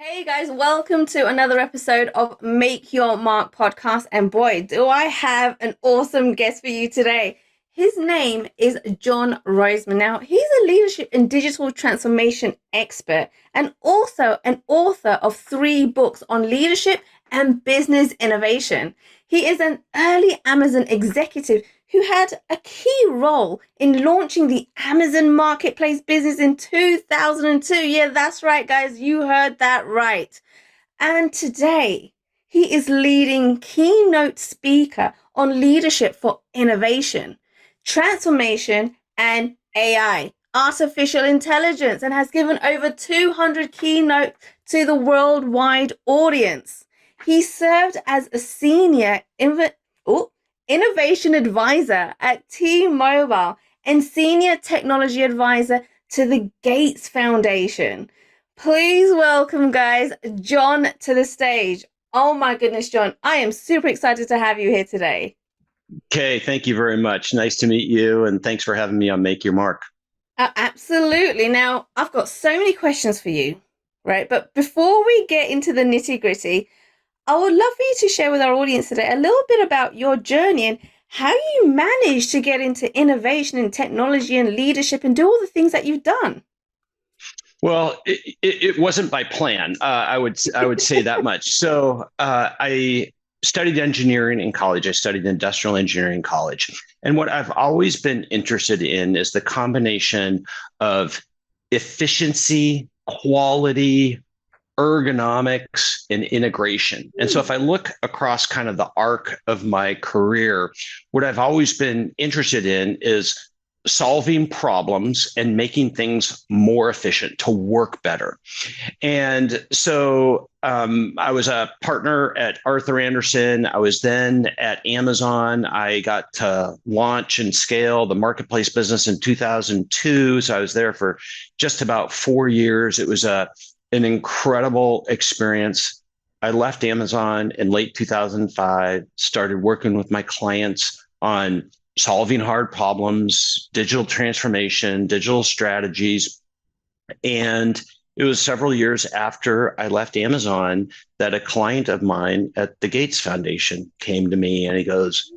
Hey guys, welcome to another episode of Make Your Mark podcast. And boy, do I have an awesome guest for you today. His name is John Rossman. Now, he's a leadership and digital transformation expert and also an author of 3 books on leadership and business innovation. He is an early Amazon executive who had a key role in launching the Amazon Marketplace business in 2002. Yeah, that's right, guys. You heard that right. And today, he is leading keynote speaker on leadership for innovation, transformation, and AI, artificial intelligence, and has given over 200 keynotes to the worldwide audience. He served as a senior innovation advisor at T-Mobile and senior technology advisor to the Gates Foundation. Please welcome, guys, John to the stage. Oh my goodness, John, I am super excited to have you here today. Kay, thank you very much. Nice to meet you, and thanks for having me on Make Your Mark. Absolutely. Now, I've got so many questions for you, right? But before we get into the nitty gritty, I would love for you to share with our audience today a little bit about your journey and how you managed to get into innovation and technology and leadership and do all the things that you've done. Well, it wasn't by plan. I would say that much. I studied engineering in college. I studied industrial engineering in college, and what I've always been interested in is the combination of efficiency, quality, ergonomics, and integration. And so if I look across kind of the arc of my career, what I've always been interested in is solving problems and making things more efficient to work better. And so I was a partner at Arthur Andersen. I was then at Amazon. I got to launch and scale the marketplace business in 2002. So I was there for just about 4 years. It was an incredible experience. I left Amazon in late 2005, started working with my clients on solving hard problems, digital transformation, digital strategies. And it was several years after I left Amazon that a client of mine at the Gates Foundation came to me and he goes,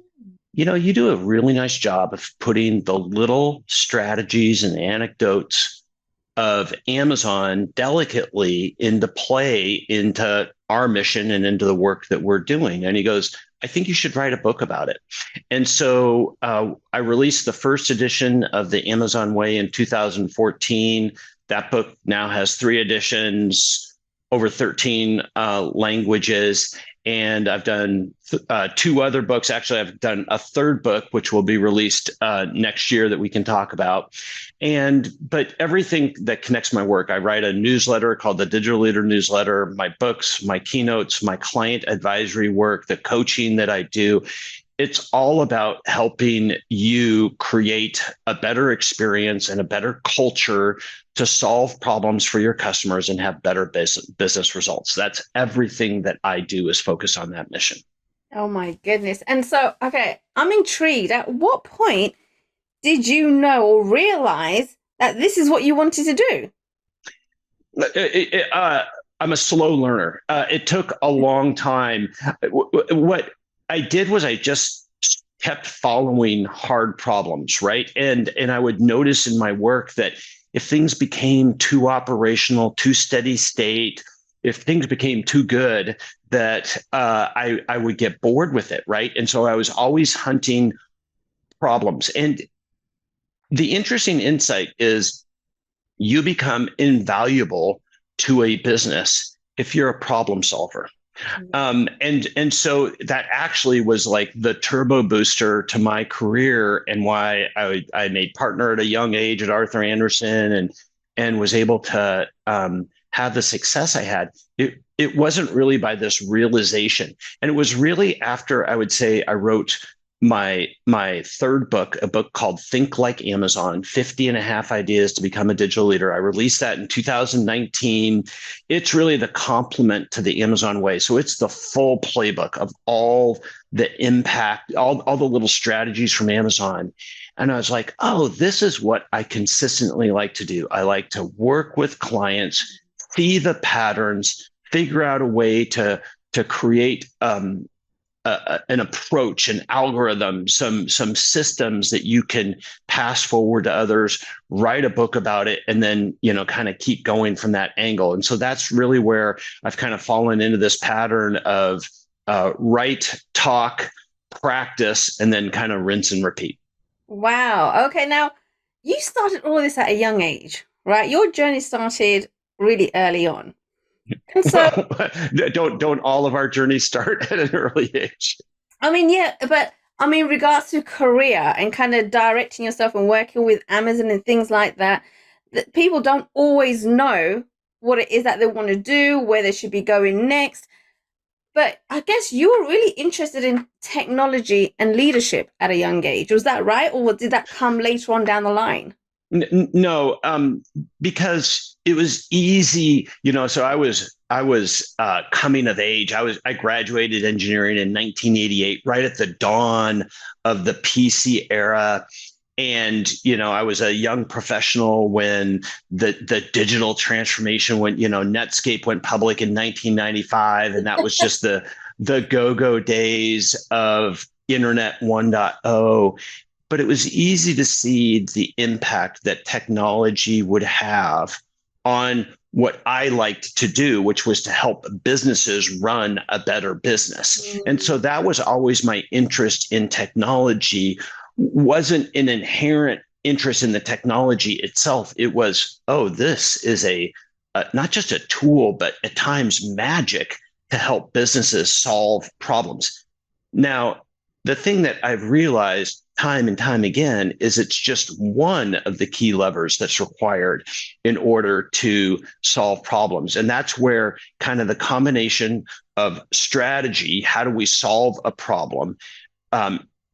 you do a really nice job of putting the little strategies and anecdotes of Amazon delicately into play into our mission and into the work that we're doing. And he goes, I think you should write a book about it. And so I released the first edition of the Amazon Way in 2014. That book now has 3 editions, over 13 languages. And I've done 2 other books. Actually, I've done a third book, which will be released next year that we can talk about. But everything that connects my work, I write a newsletter called the Digital Leader Newsletter, my books, my keynotes, my client advisory work, the coaching that I do. It's all about helping you create a better experience and a better culture to solve problems for your customers and have better business results. That's everything that I do is focus on that mission. Oh my goodness. And so, okay, I'm intrigued. At what point did you know or realize that this is what you wanted to do? I'm a slow learner. It took a long time. What I did was I just kept following hard problems, right? And I would notice in my work that if things became too operational, too steady state, if things became too good, that I would get bored with it, right? And so I was always hunting problems. And the interesting insight is you become invaluable to a business if you're a problem solver. And so that actually was like the turbo booster to my career and why I made partner at a young age at Arthur Andersen and was able to have the success I had. It wasn't really by this realization. And it was really after I would say I wrote my third book, a book called Think Like Amazon, 50 and a half ideas to become a digital leader. I released that in 2019. It's really the complement to the Amazon way. So it's the full playbook of all the impact, all the little strategies from Amazon. And I was like, oh, this is what I consistently like to do. I like to work with clients, see the patterns, figure out a way to create an approach, an algorithm, some systems that you can pass forward to others, write a book about it, and then kind of keep going from that angle. And so that's really where I've kind of fallen into this pattern of write, talk, practice, and then kind of rinse and repeat. Wow. Okay. Now, you started all this at a young age, right? Your journey started really early on. And so, Well, don't all of our journeys start at an early age? I mean, yeah, but I mean, regards to career and kind of directing yourself and working with Amazon and things like that, that people don't always know what it is that they want to do, where they should be going next. But I guess you were really interested in technology and leadership at a young age. Was that right? Or did that come later on down the line? No, because it was easy, So I was coming of age. I graduated engineering in 1988, right at the dawn of the PC era, and I was a young professional when the digital transformation went. Netscape went public in 1995, and that was just the go-go days of Internet 1.0. But it was easy to see the impact that technology would have on what I liked to do, which was to help businesses run a better business. And so that was always my interest in technology. Wasn't an inherent interest in the technology itself. It was, oh, this is not just a tool, but at times magic to help businesses solve problems. Now, the thing that I've realized time and time again is it's just one of the key levers that's required in order to solve problems. And that's where kind of the combination of strategy, how do we solve a problem,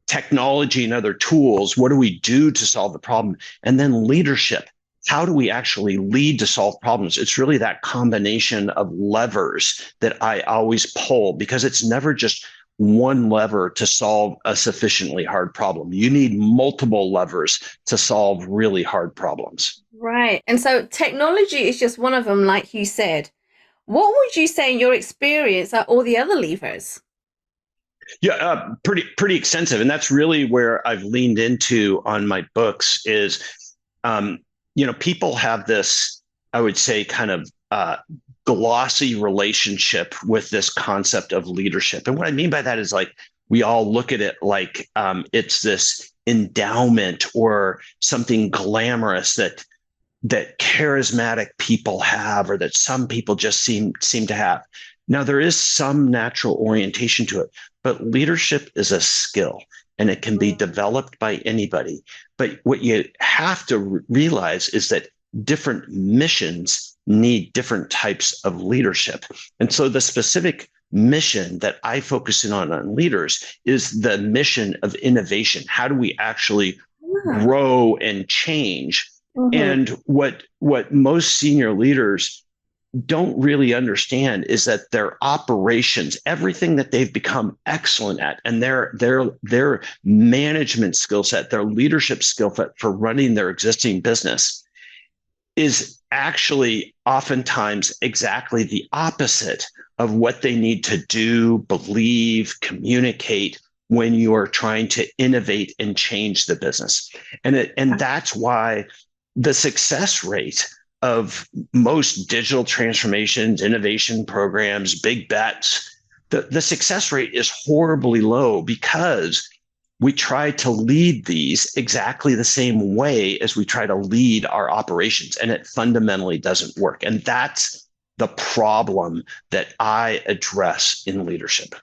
technology and other tools, what do we do to solve the problem, and then leadership. How do we actually lead to solve problems? It's really that combination of levers that I always pull, because it's never just one lever to solve a sufficiently hard problem. You need multiple levers to solve really hard problems. Right. And so technology is just one of them, like you said. What would you say in your experience are all the other levers? Yeah, pretty extensive, and that's really where I've leaned into on my books. Is people have this, I would say, kind of glossy relationship with this concept of leadership. And what I mean by that is, like, we all look at it like it's this endowment or something glamorous that charismatic people have, or that some people just seem to have. Now, there is some natural orientation to it, but leadership is a skill and it can be developed by anybody. But what you have to realize is that different missions need different types of leadership. And so the specific mission that I focus in on leaders is the mission of innovation. How do we actually grow and change? Mm-hmm. And what most senior leaders don't really understand is that their operations, everything that they've become excellent at, and their management skill set, their leadership skill set for running their existing business, is actually oftentimes exactly the opposite of what they need to do, believe, communicate when you are trying to innovate and change the business. And that's why the success rate of most digital transformations, innovation programs, big bets, the success rate is horribly low, because we try to lead these exactly the same way as we try to lead our operations, and it fundamentally doesn't work. And that's the problem that I address in leadership.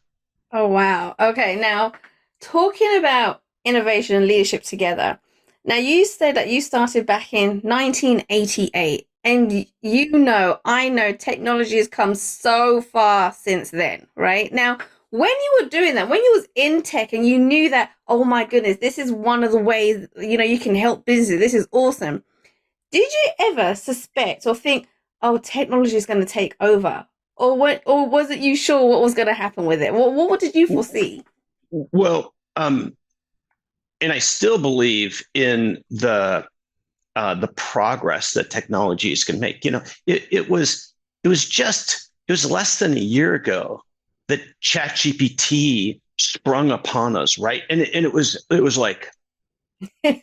Oh, wow. Okay. Now, talking about innovation and leadership together. Now, you said that you started back in 1988, and I know technology has come so far since then, right? Now, when you were doing that, when you was in tech and you knew that, oh my goodness, this is one of the ways, you can help businesses, this is awesome. Did you ever suspect or think, oh, technology is going to take over? Or was it you sure what was going to happen with it? What did you foresee? Well, and I still believe in the progress that technologies can make. It was just it was less than a year ago that ChatGPT sprung upon us, right? And it was like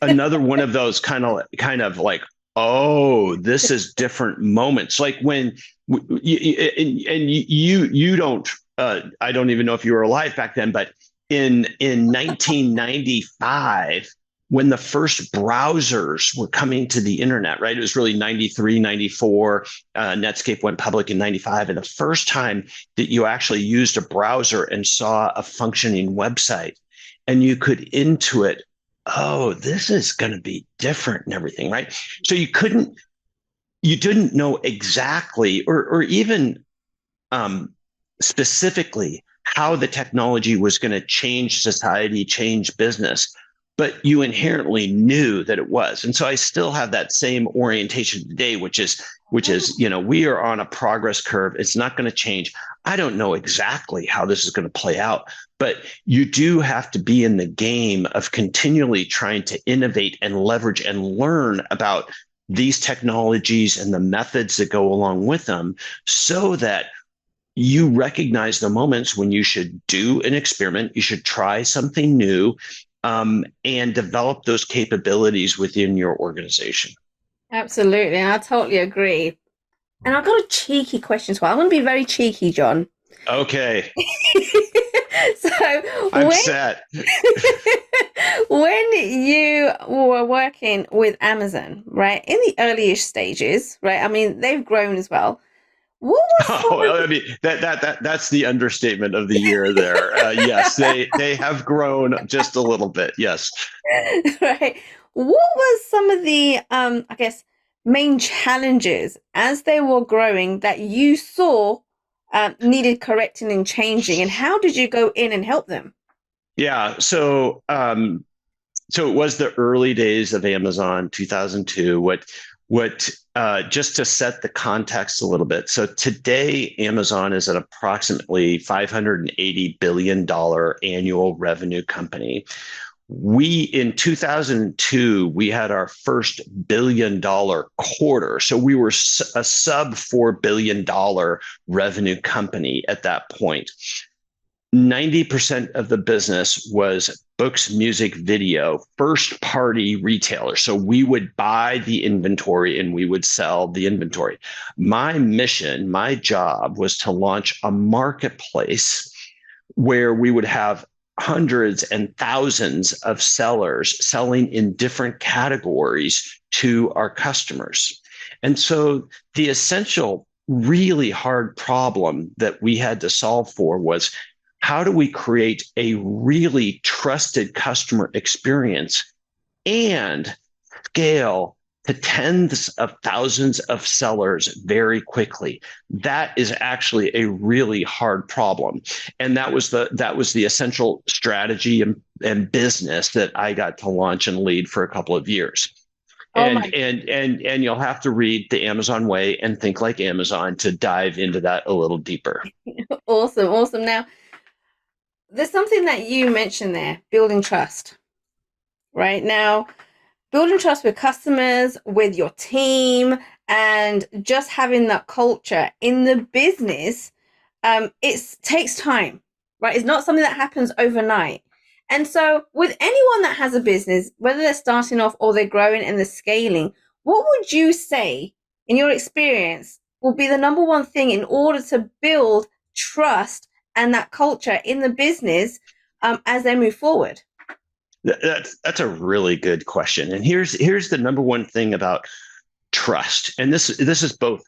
another one of those kind of like, oh, this is different moments. Like when and you don't I don't even know if you were alive back then, but in 1995, when the first browsers were coming to the internet, right? It was really 93, 94. Netscape went public in 95. And the first time that you actually used a browser and saw a functioning website and you could intuit, oh, this is going to be different and everything, right? So you didn't know exactly or even specifically how the technology was going to change society, change business, but you inherently knew that it was. And so I still have that same orientation today, which is, we are on a progress curve. It's not going to change. I don't know exactly how this is going to play out, but you do have to be in the game of continually trying to innovate and leverage and learn about these technologies and the methods that go along with them so that you recognize the moments when you should do an experiment, you should try something new, and develop those capabilities within your organization. Absolutely. And I totally agree. And I've got a cheeky question as well. I'm going to be very cheeky, John. Okay. So I'm set. when you were working with Amazon, right, in the early stages, right? I mean, they've grown as well. What was I mean that's the understatement of the year there. Yes, they have grown just a little bit. Yes. right? What was some of the I guess main challenges as they were growing that you saw needed correcting and changing, and how did you go in and help them? Yeah. So it was the early days of Amazon, 2002. What just to set the context a little bit. So today, Amazon is an approximately $580 billion annual revenue company. In 2002, we had our first $1 billion quarter. So we were a sub $4 billion revenue company at that point. 90% of the business was books, music, video, first party retailer. So we would buy the inventory and we would sell the inventory. My mission, my job was to launch a marketplace where we would have hundreds and thousands of sellers selling in different categories to our customers. And so the essential, really hard problem that we had to solve for was, how do we create a really trusted customer experience and scale to tens of thousands of sellers very quickly? That is actually a really hard problem. And that was the essential strategy and business that I got to launch and lead for a couple of years. Oh And my, and you'll have to read The Amazon Way and Think Like Amazon to dive into that a little deeper. awesome, awesome. Now, there's something that you mentioned there, building trust. Right now, building trust with customers, with your team, and just having that culture in the business, it takes time, right? It's not something that happens overnight. And so, with anyone that has a business, whether they're starting off or they're growing and they're scaling, what would you say, in your experience, will be the number one thing in order to build trust and that culture in the business as they move forward? That's a really good question. And here's the number one thing about trust. And this is both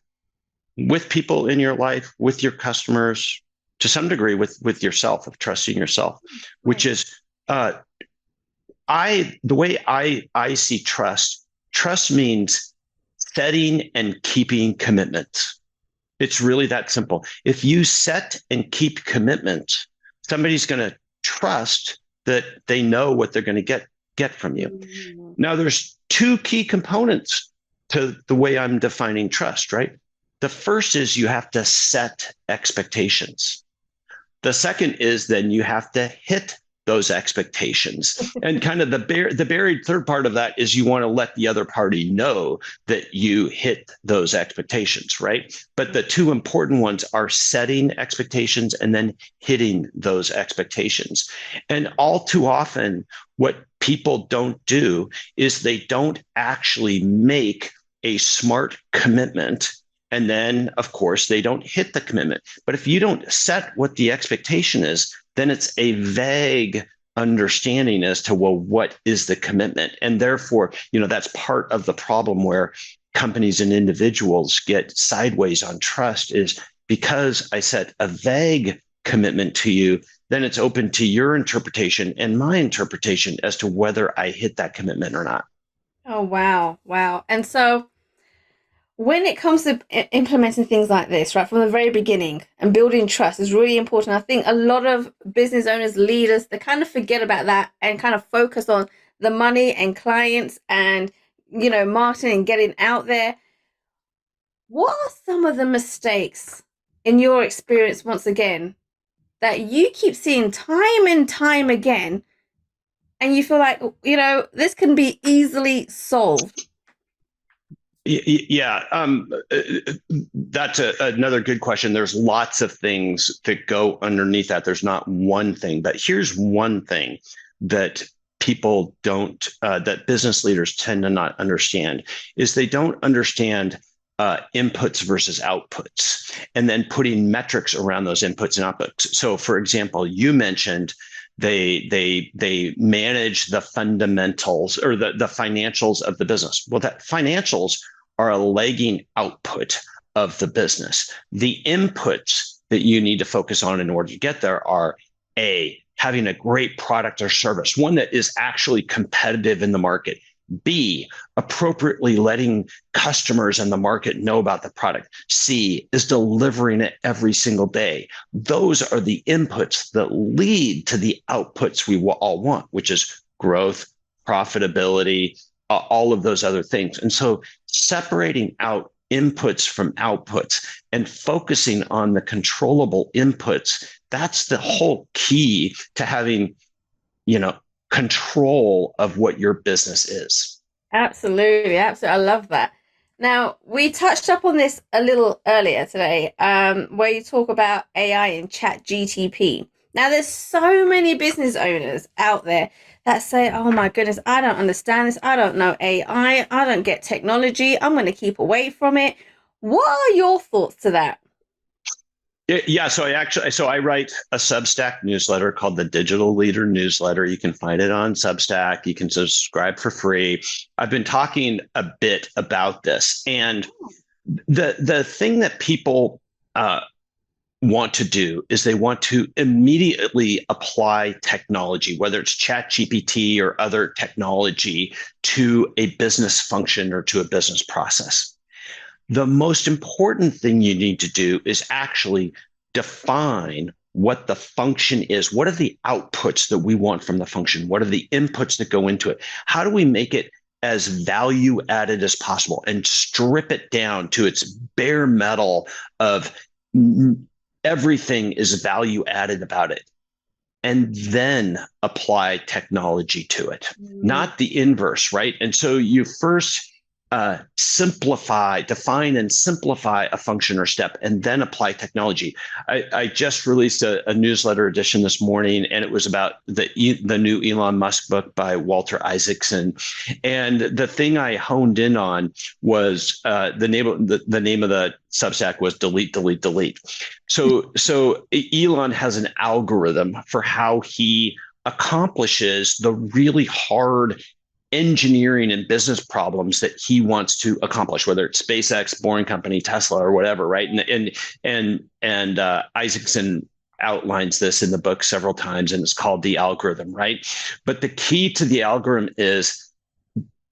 with people in your life, with your customers, to some degree with yourself, of trusting yourself, which Right. is the way I see trust means setting and keeping commitments. It's really that simple. If you set and keep commitments, somebody's going to trust that they know what they're going to get from you. Mm. Now, there's two key components to the way I'm defining trust, right? The first is you have to set expectations. The second is then you have to hit those expectations. And kind of the buried third part of that is you want to let the other party know that you hit those expectations, right? But the two important ones are setting expectations and then hitting those expectations. And all too often, what people don't do is they don't actually make a smart commitment. And then, of course, they don't hit the commitment. But if you don't set what the expectation is, then it's a vague understanding as to, well, what is the commitment? And therefore, that's part of the problem where companies and individuals get sideways on trust, is because I set a vague commitment to you, then it's open to your interpretation and my interpretation as to whether I hit that commitment or not. Oh, wow. Wow. And so when it comes to implementing things like this, right, from the very beginning and building trust is really important. I think a lot of business owners, leaders, they kind of forget about that and kind of focus on the money and clients and, marketing and getting out there. What are some of the mistakes in your experience, once again, that you keep seeing time and time again, and you feel like, this can be easily solved? Yeah, that's another good question. There's lots of things that go underneath that. There's not one thing, but here's one thing that people don't, that business leaders tend to not understand, is they don't understand inputs versus outputs, and then putting metrics around those inputs and outputs. So, for example, you mentioned they manage the fundamentals or the financials of the business. Well, that financials are a lagging output of the business. The inputs that you need to focus on in order to get there are having a great product or service, one that is actually competitive in the market. B, appropriately letting customers and the market know about the product. C, is delivering it every single day. Those are the inputs that lead to the outputs we all want, which is growth, profitability, all of those other things. And so separating out inputs from outputs and focusing on the controllable inputs, that's the whole key to having, control of what your business is. Absolutely, absolutely. I love that. Now, we touched up on this a little earlier today, where you talk about AI and chat GTP. Now, there's so many business owners out there that say, oh my goodness, I don't understand this. I don't know AI. I don't get technology. I'm going to keep away from it. What are your thoughts to that? Yeah, so I write a Substack newsletter called the Digital Leader Newsletter. You can find it on Substack. You can subscribe for free. I've been talking a bit about this, and the thing that people want to do is they want to immediately apply technology, whether it's Chat GPT or other technology, to a business function or to a business process. The most important thing you need to do is actually define what the function is. What are the outputs that we want from the function? What are the inputs that go into it? How do we make it as value added as possible and strip it down to its bare metal of everything is value added about it? And then apply technology to it, not the inverse, right? And so you first define and simplify a function or step, and then apply technology. I just released a newsletter edition this morning, and it was about the new Elon Musk book by Walter Isaacson. And the thing I honed in on was the name of the Substack was delete, delete, delete. So Elon has an algorithm for how he accomplishes the really hard engineering and business problems that he wants to accomplish, whether it's SpaceX, Boring Company, Tesla, or whatever, right? And Isaacson outlines this in the book several times, and it's called the algorithm, right? But the key to the algorithm is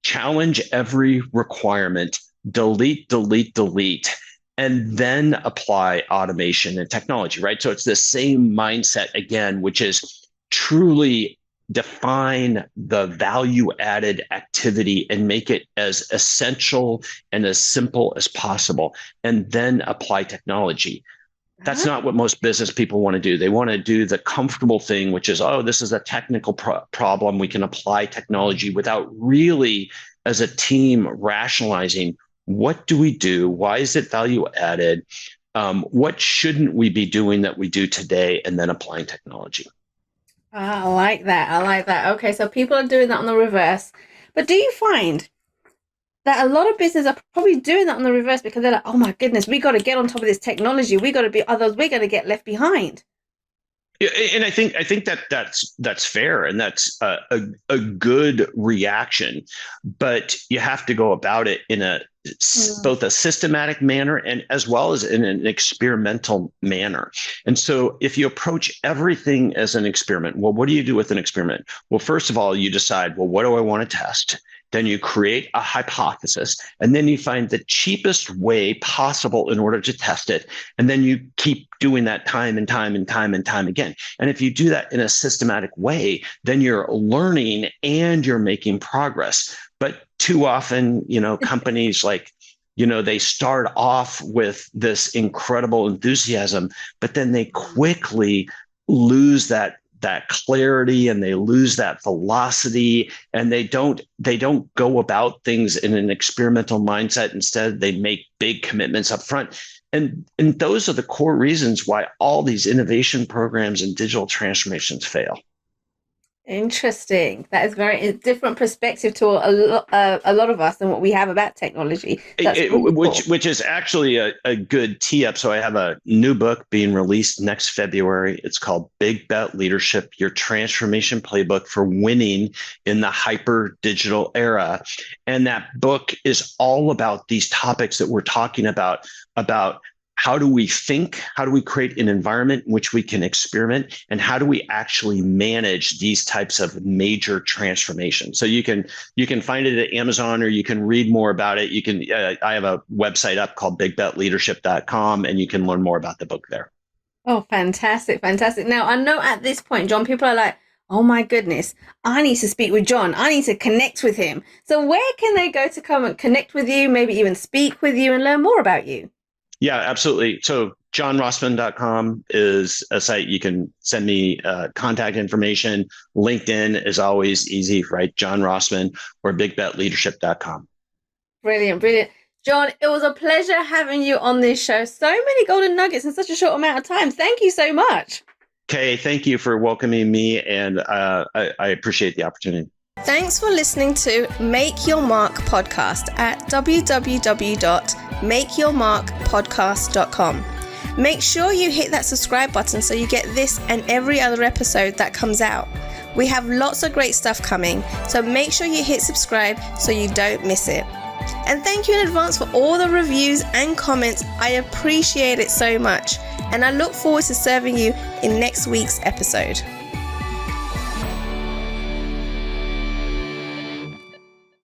challenge every requirement, delete, delete, delete, and then apply automation and technology, right? So it's the same mindset again, which is truly define the value added activity and make it as essential and as simple as possible, and then apply technology. That's not what most business people want to do. They want to do the comfortable thing, which is, oh, this is a technical problem. We can apply technology without really, as a team, rationalizing what do we do? Why is it value added? What shouldn't we be doing that we do today? And then applying technology. I like that. I like that. Okay, so people are doing that on the reverse. But do you find that a lot of businesses are probably doing that on the reverse because they're like, oh my goodness, we got to get on top of this technology. We got to be others. We're going to get left behind. And I think that's fair, and that's a good reaction, but you have to go about it in both a systematic manner and as well as in an experimental manner. And so if you approach everything as an experiment, well, what do you do with an experiment? Well, first of all, you decide, well, what do I want to test? Then you create a hypothesis, and then you find the cheapest way possible in order to test it. And then you keep doing that time and time and time and time again. And if you do that in a systematic way, then you're learning and you're making progress. But too often, companies they start off with this incredible enthusiasm, but then they quickly lose that clarity, and they lose that velocity, and they don't go about things in an experimental mindset. Instead, they make big commitments up front. And those are the core reasons why all these innovation programs and digital transformations fail. Interesting. That is very different perspective to a lot of us and what we have about technology. That's really cool. Which is actually a good tee up. So I have a new book being released next February. It's called Big Bet Leadership, Your Transformation Playbook for Winning in the Hyper Digital Era. And that book is all about these topics that we're talking about how do we think? How do we create an environment in which we can experiment? And how do we actually manage these types of major transformations? So you can find it at Amazon, or you can read more about it. You can. I have a website up called bigbetleadership.com, and you can learn more about the book there. Oh, fantastic, fantastic. Now, I know at this point, John, people are like, oh my goodness, I need to speak with John. I need to connect with him. So where can they go to come and connect with you, maybe even speak with you and learn more about you? Yeah, absolutely. So johnrossman.com is a site. You can send me contact information. LinkedIn is always easy, right? John Rossman, or bigbetleadership.com. Brilliant, brilliant. John, it was a pleasure having you on this show. So many golden nuggets in such a short amount of time. Thank you so much. Kay, thank you for welcoming me, and I appreciate the opportunity. Thanks for listening to Make Your Mark podcast at www.makeyourmarkpodcast.com. Make sure you hit that subscribe button so you get this and every other episode that comes out. We have lots of great stuff coming, so make sure you hit subscribe so you don't miss it. And thank you in advance for all the reviews and comments. I appreciate it so much, and I look forward to serving you in next week's episode.